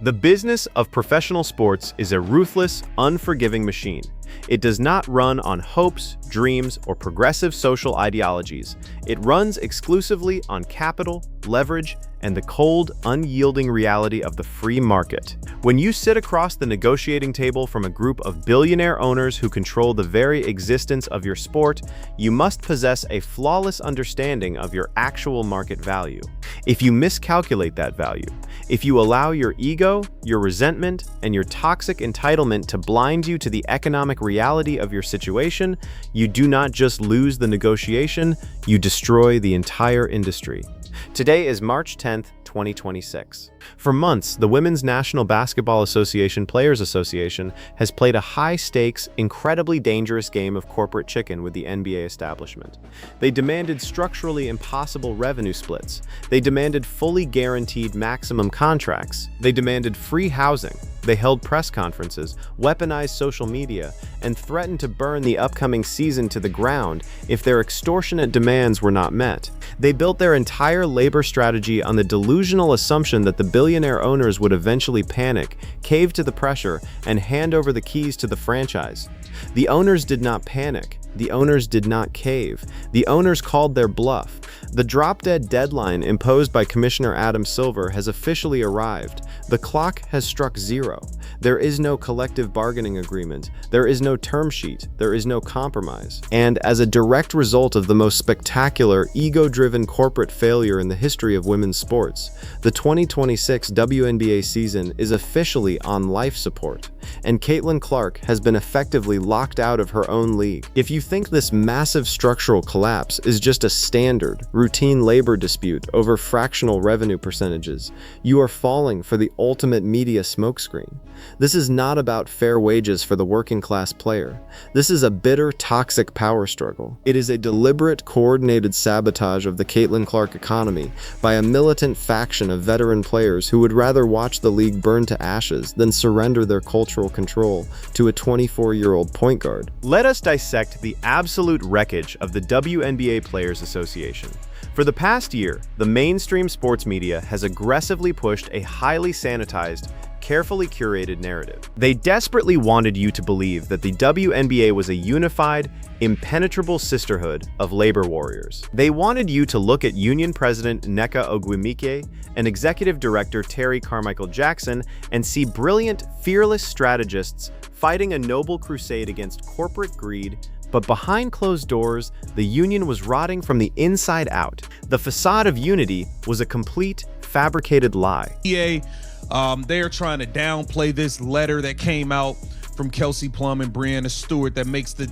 The business of professional sports is a ruthless, unforgiving machine. It does not run on hopes, dreams, or progressive social ideologies. It runs exclusively on capital, leverage, and the cold, unyielding reality of the free market. When you sit across the negotiating table from a group of billionaire owners who control the very existence of your sport, you must possess a flawless understanding of your actual market value. If you miscalculate that value, if you allow your ego, your resentment, and your toxic entitlement to blind you to the economic reality of your situation, you do not just lose the negotiation, you destroy the entire industry. Today is March 10th, 2026. For months, the Women's National Basketball Association Players Association has played a high-stakes, incredibly dangerous game of corporate chicken with the NBA establishment. They demanded structurally impossible revenue splits. They demanded fully guaranteed maximum contracts. They demanded free housing. They held press conferences, weaponized social media, and threatened to burn the upcoming season to the ground if their extortionate demands were not met. They built their entire labor strategy on the delusional assumption that the billionaire owners would eventually panic, cave to the pressure, and hand over the keys to the franchise. The owners did not panic. The owners did not cave. The owners called their bluff. The drop-dead deadline imposed by Commissioner Adam Silver has officially arrived. The clock has struck zero. There is no collective bargaining agreement. There is no term sheet. There is no compromise. And as a direct result of the most spectacular, ego-driven corporate failure in the history of women's sports, the 2026 WNBA season is officially on life support, and Caitlyn Clark has been effectively locked out of her own league. If you think this massive structural collapse is just a standard, routine labor dispute over fractional revenue percentages, you are falling for the ultimate media smokescreen. This is not about fair wages for the working-class player. This is a bitter, toxic power struggle. It is a deliberate, coordinated sabotage of the Caitlyn Clark economy by a militant faction of veteran players who would rather watch the league burn to ashes than surrender their cultural control to a 24-year-old point guard. Let us dissect the absolute wreckage of the WNBA Players Association. For the past year, the mainstream sports media has aggressively pushed a highly sanitized, carefully curated narrative. They desperately wanted you to believe that the WNBA was a unified, impenetrable sisterhood of labor warriors. They wanted you to look at Union President Nneka Ogwumike and Executive Director Terry Carmichael Jackson and see brilliant, fearless strategists fighting a noble crusade against corporate greed. But behind closed doors, the union was rotting from the inside out. The facade of unity was a complete, fabricated lie. They are trying to downplay this letter that came out from Kelsey Plum and Breanna Stewart that makes the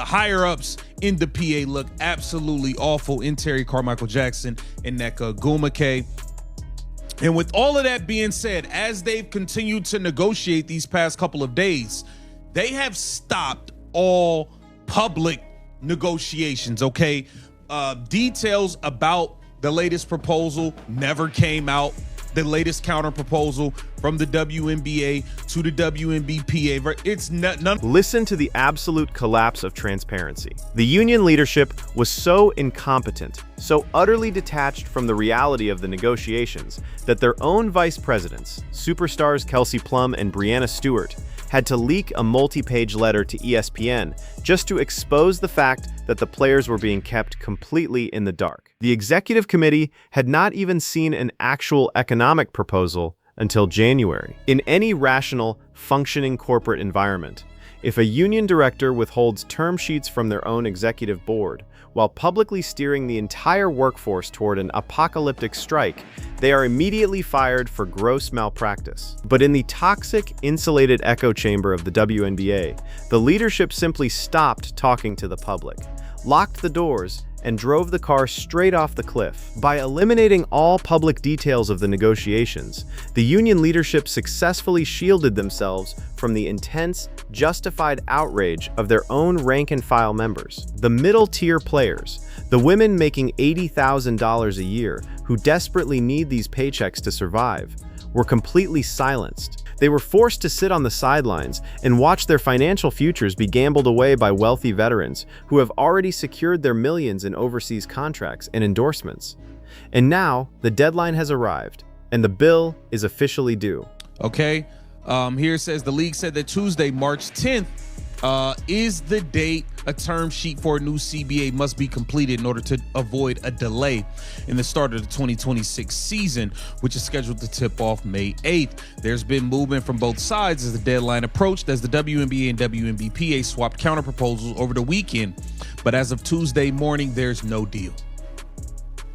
higher ups in the PA look absolutely awful in Terry Carmichael Jackson and Nneka Ogwumike. And with all of that being said, as they've continued to negotiate these past couple of days, they have stopped all public negotiations, okay? Details about the latest proposal never came out. The latest counter proposal from the WNBA to the WNBPA. It's none. Listen to the absolute collapse of transparency. The union leadership was so incompetent, so utterly detached from the reality of the negotiations, that their own vice presidents, superstars Kelsey Plum and Breanna Stewart, had to leak a multi-page letter to ESPN just to expose the fact that the players were being kept completely in the dark. The executive committee had not even seen an actual economic proposal until January. In any rational, functioning corporate environment, if a union director withholds term sheets from their own executive board while publicly steering the entire workforce toward an apocalyptic strike, they are immediately fired for gross malpractice. But in the toxic, insulated echo chamber of the WNBA, the leadership simply stopped talking to the public, locked the doors, and drove the car straight off the cliff. By eliminating all public details of the negotiations, the union leadership successfully shielded themselves from the intense, justified outrage of their own rank-and-file members. The middle-tier players, the women making $80,000 a year who desperately need these paychecks to survive, were completely silenced. They were forced to sit on the sidelines and watch their financial futures be gambled away by wealthy veterans who have already secured their millions in overseas contracts and endorsements. And now, the deadline has arrived. and the bill is officially due. Okay. Here it says the league said that Tuesday, March 10th, is the date a term sheet for a new CBA must be completed in order to avoid a delay in the start of the 2026 season, which is scheduled to tip off May 8th. There's been movement from both sides as the deadline approached, as the WNBA and WNBPA swapped counter proposals over the weekend. But as of Tuesday morning, there's no deal.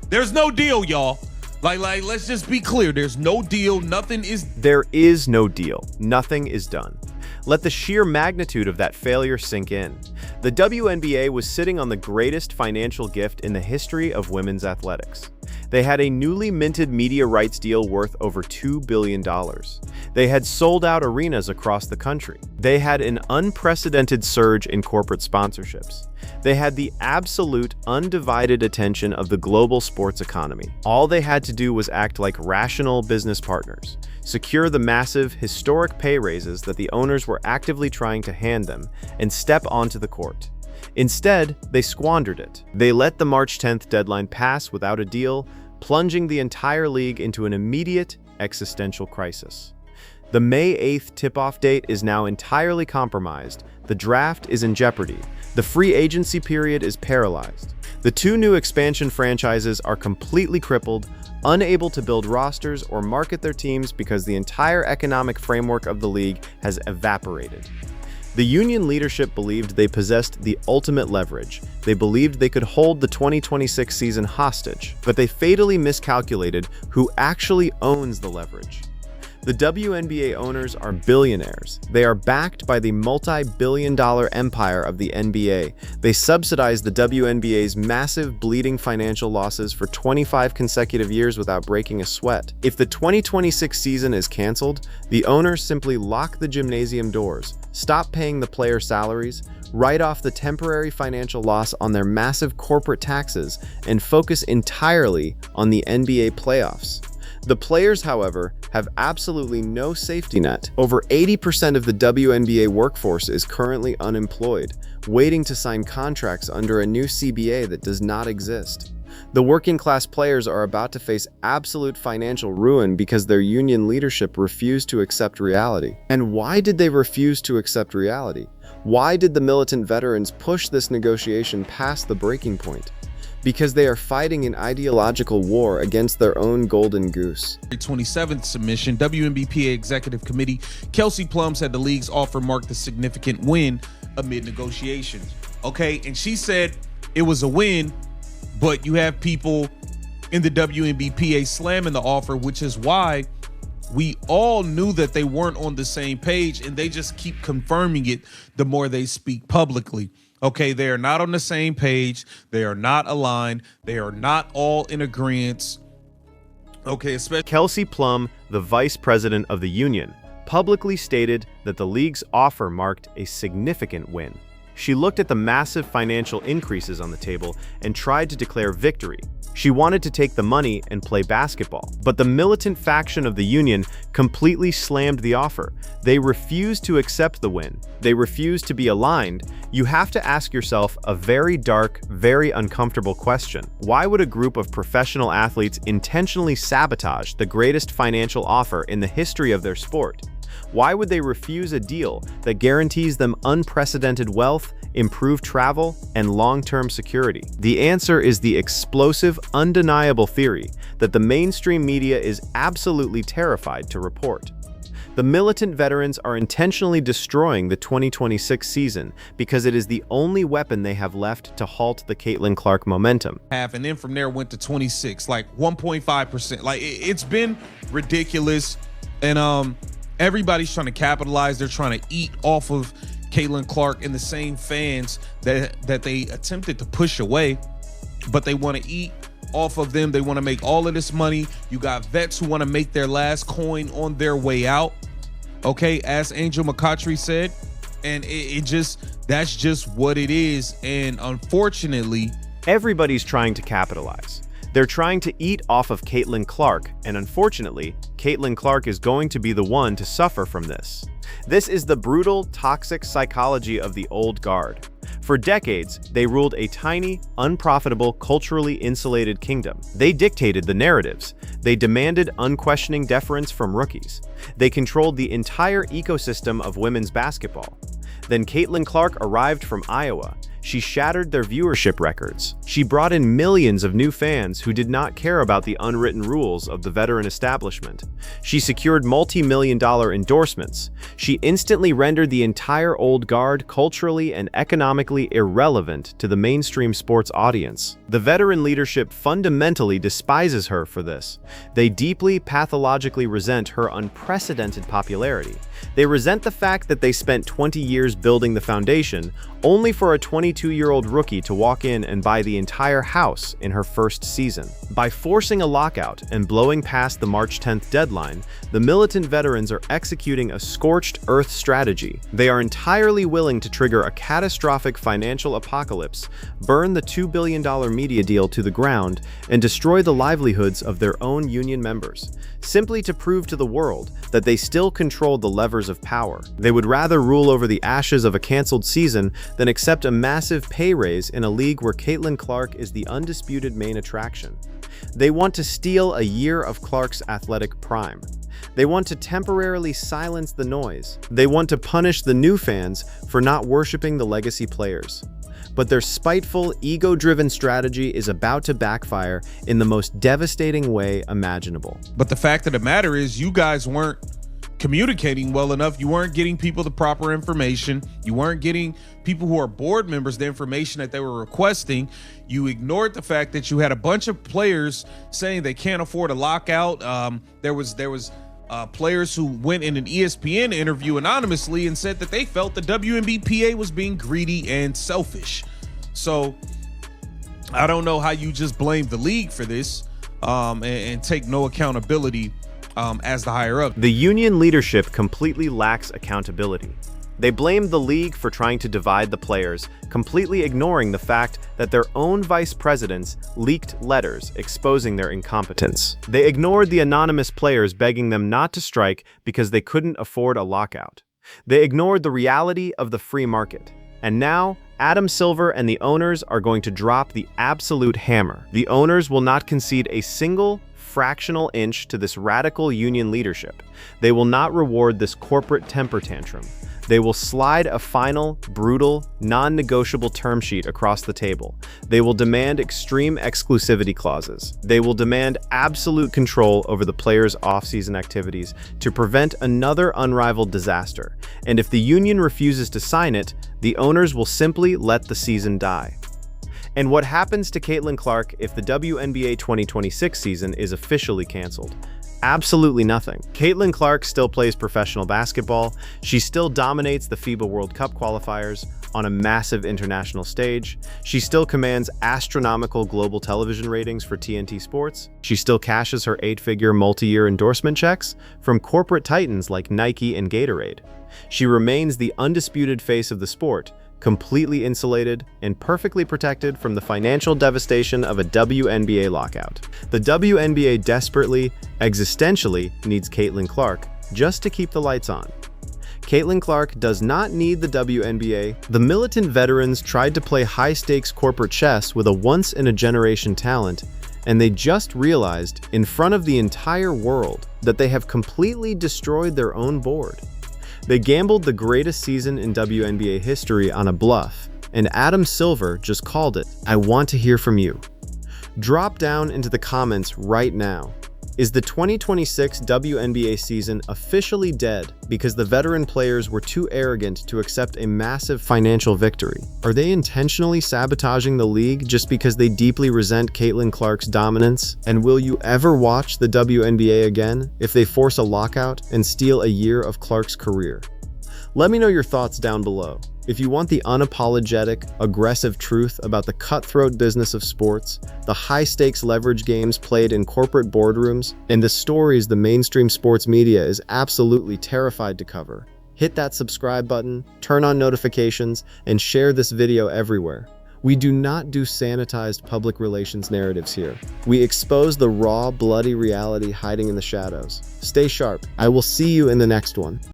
There's no deal, y'all. Like, let's just be clear. There's no deal. Nothing is. There is no deal. Nothing is done. Let the sheer magnitude of that failure sink in. The WNBA was sitting on the greatest financial gift in the history of women's athletics. They had a newly minted media rights deal worth over $2 billion. They had sold out arenas across the country. They had an unprecedented surge in corporate sponsorships. They had the absolute undivided attention of the global sports economy. All they had to do was act like rational business partners, secure the massive, historic pay raises that the owners were actively trying to hand them, and step onto the court. Instead, they squandered it. They let the March 10th deadline pass without a deal, plunging the entire league into an immediate existential crisis. The May 8th tip-off date is now entirely compromised. The draft is in jeopardy. The free agency period is paralyzed. The two new expansion franchises are completely crippled, unable to build rosters or market their teams because the entire economic framework of the league has evaporated. The union leadership believed they possessed the ultimate leverage. They believed they could hold the 2026 season hostage, but they fatally miscalculated who actually owns the leverage. The WNBA owners are billionaires. They are backed by the multi-billion-dollar empire of the NBA. They subsidize the WNBA's massive bleeding financial losses for 25 consecutive years without breaking a sweat. If the 2026 season is canceled, the owners simply lock the gymnasium doors, stop paying the player salaries, write off the temporary financial loss on their massive corporate taxes, and focus entirely on the NBA playoffs. The players, however, have absolutely no safety net. Over 80% of the WNBA workforce is currently unemployed, waiting to sign contracts under a new CBA that does not exist. The working-class players are about to face absolute financial ruin because their union leadership refused to accept reality. And why did they refuse to accept reality? Why did the militant veterans push this negotiation past the breaking point? Because they are fighting an ideological war against their own golden goose. 27th submission, WNBPA Executive Committee Kelsey Plum said the league's offer marked a significant win amid negotiations. Okay, and she said it was a win, but you have people in the WNBPA slamming the offer, which is why we all knew that they weren't on the same page, and they just keep confirming it the more they speak publicly. Okay, they are not on the same page. They are not aligned. They are not all in agreement. Okay, especially Kelsey Plum, the vice president of the union, publicly stated that the league's offer marked a significant win. She looked at the massive financial increases on the table and tried to declare victory. She wanted to take the money and play basketball. But the militant faction of the union completely slammed the offer. They refused to accept the win. They refused to be aligned. You have to ask yourself a very dark, very uncomfortable question. Why would a group of professional athletes intentionally sabotage the greatest financial offer in the history of their sport? Why would they refuse a deal that guarantees them unprecedented wealth, improved travel, and long-term security? The answer is the explosive, undeniable theory that the mainstream media is absolutely terrified to report. The militant veterans are intentionally destroying the 2026 season because it is the only weapon they have left to halt the Caitlyn Clark momentum. And then from there went to 26, like 1.5%. Like it's been ridiculous, and everybody's trying to capitalize. They're trying to eat off of Caitlyn Clark and the same fans that they attempted to push away, but they want to eat off of them. They want to make all of this money. You got vets who want to make their last coin on their way out. Okay, as Angel McCoughtry said, and that's just what it is. And unfortunately, everybody's trying to capitalize. They're trying to eat off of Caitlyn Clark, and unfortunately, Caitlyn Clark is going to be the one to suffer from this. This is the brutal, toxic psychology of the old guard. For decades, they ruled a tiny, unprofitable, culturally insulated kingdom. They dictated the narratives. They demanded unquestioning deference from rookies. They controlled the entire ecosystem of women's basketball. Then Caitlyn Clark arrived from Iowa. She shattered their viewership records. She brought in millions of new fans who did not care about the unwritten rules of the veteran establishment. She secured multi-million-dollar endorsements. She instantly rendered the entire old guard culturally and economically irrelevant to the mainstream sports audience. The veteran leadership fundamentally despises her for this. They deeply, pathologically resent her unprecedented popularity. They resent the fact that they spent 20 years building the foundation, only for a 22-year-old rookie to walk in and buy the entire house in her first season. By forcing a lockout and blowing past the March 10th deadline, the militant veterans are executing a scorched earth strategy. They are entirely willing to trigger a catastrophic financial apocalypse, burn the $2 billion media deal to the ground, and destroy the livelihoods of their own union members, simply to prove to the world that they still control the levers of power. They would rather rule over the ashes of a canceled season than accept a massive pay raise in a league where Caitlyn Clark is the undisputed main attraction. They want to steal a year of Clark's athletic prime. They want to temporarily silence the noise. They want to punish the new fans for not worshiping the legacy players. But their spiteful, ego-driven strategy is about to backfire in the most devastating way imaginable. But the fact of the matter is, you guys weren't communicating well enough. You weren't getting people the proper information. You weren't getting people who are board members the information that they were requesting. You ignored the fact that you had a bunch of players saying they can't afford a lockout. There was players who went in an ESPN interview anonymously and said that they felt the WNBA was being greedy and selfish. So I don't know how you just blame the league for this and take no accountability as the higher up. The union leadership completely lacks accountability. They blamed the league for trying to divide the players, completely ignoring the fact that their own vice presidents leaked letters exposing their incompetence. They ignored the anonymous players begging them not to strike because they couldn't afford a lockout. They ignored the reality of the free market. And now, Adam Silver and the owners are going to drop the absolute hammer. The owners will not concede a single fractional inch to this radical union leadership. They will not reward this corporate temper tantrum. They will slide a final, brutal, non-negotiable term sheet across the table. They will demand extreme exclusivity clauses. They will demand absolute control over the players' off-season activities to prevent another unrivaled disaster. And if the union refuses to sign it, the owners will simply let the season die. And what happens to Caitlyn Clark if the WNBA 2026 season is officially canceled? Absolutely nothing. Caitlyn Clark still plays professional basketball. She still dominates the FIBA World Cup qualifiers on a massive international stage. She still commands astronomical global television ratings for TNT Sports. She still cashes her 8-figure multi-year endorsement checks from corporate titans like Nike and Gatorade. She remains the undisputed face of the sport, completely insulated and perfectly protected from the financial devastation of a WNBA lockout. The WNBA desperately, existentially needs Caitlyn Clark just to keep the lights on. Caitlyn Clark does not need the WNBA. The militant veterans tried to play high-stakes corporate chess with a once-in-a-generation talent, and they just realized in front of the entire world that they have completely destroyed their own board. They gambled the greatest season in WNBA history on a bluff, and Adam Silver just called it. I want to hear from you. Drop down into the comments right now. Is the 2026 WNBA season officially dead because the veteran players were too arrogant to accept a massive financial victory? Are they intentionally sabotaging the league just because they deeply resent Caitlyn Clark's dominance? And will you ever watch the WNBA again if they force a lockout and steal a year of Clark's career? Let me know your thoughts down below. If you want the unapologetic, aggressive truth about the cutthroat business of sports, the high-stakes leverage games played in corporate boardrooms, and the stories the mainstream sports media is absolutely terrified to cover, hit that subscribe button, turn on notifications, and share this video everywhere. We do not do sanitized public relations narratives here. We expose the raw, bloody reality hiding in the shadows. Stay sharp. I will see you in the next one.